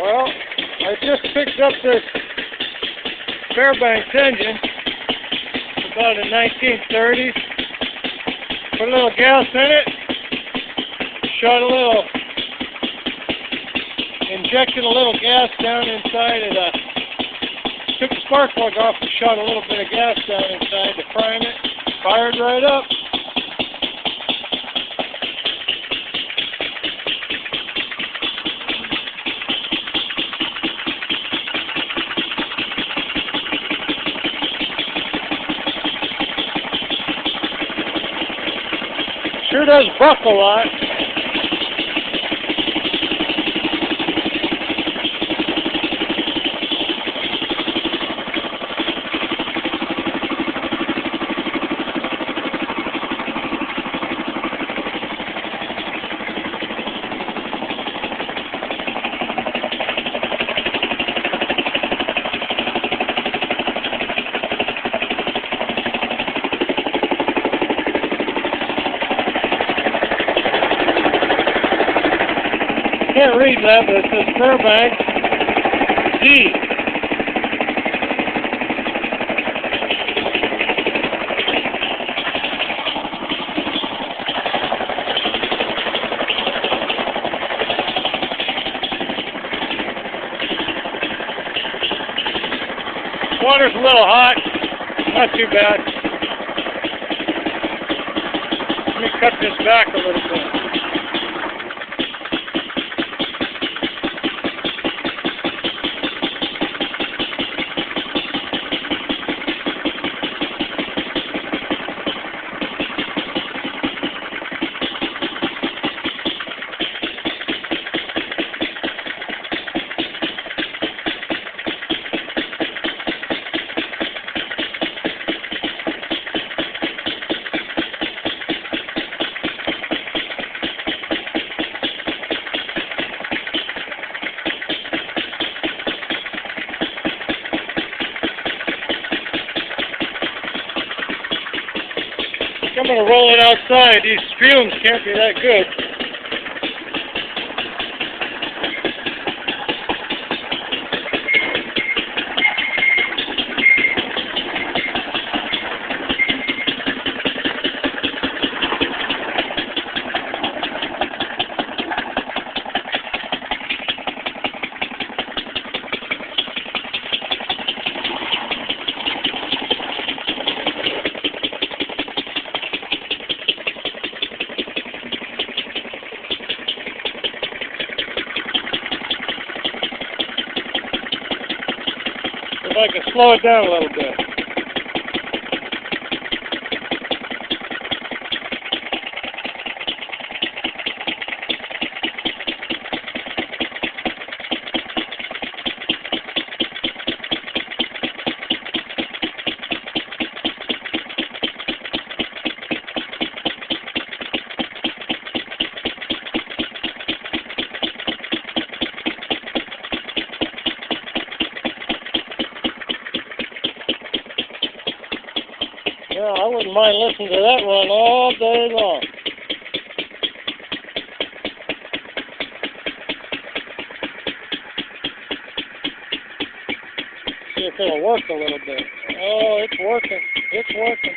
Well, I just picked up this Fairbanks engine, about in 1930s. Put a little gas in it, injected a little gas down inside of took the spark plug off and shot a little bit of gas down inside to prime it. Fired right up. Sure does buck a lot. Can't read that, but it says Fairbanks D. Water's a little hot, not too bad. Let me cut this back a little bit. I'm going to roll it outside. These fumes can't be that good. If I can slow it down a little bit. Yeah, I wouldn't mind listening to that run all day long. See if it'll work a little bit. Oh, it's working. It's working.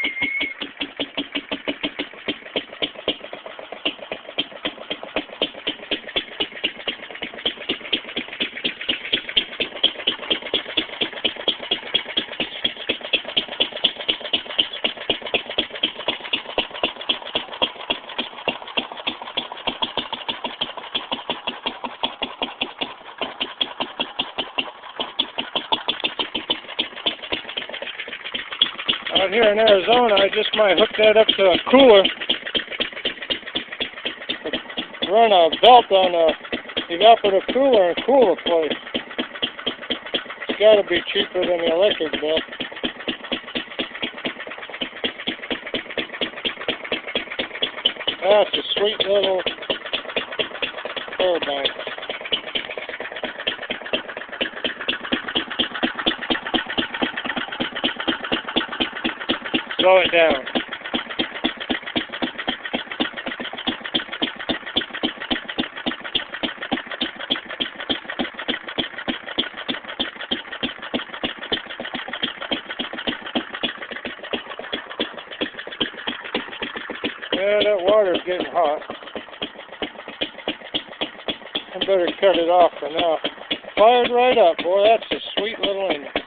Out here in Arizona, I just might hook that up to a cooler. Run a belt on a evaporative cooler and cool the place. It's got to be cheaper than the electric belt. That's a sweet little Fairbanks. Slow it down. Yeah, that water's getting hot. I better cut it off for now. Fired right up, boy. That's a sweet little engine.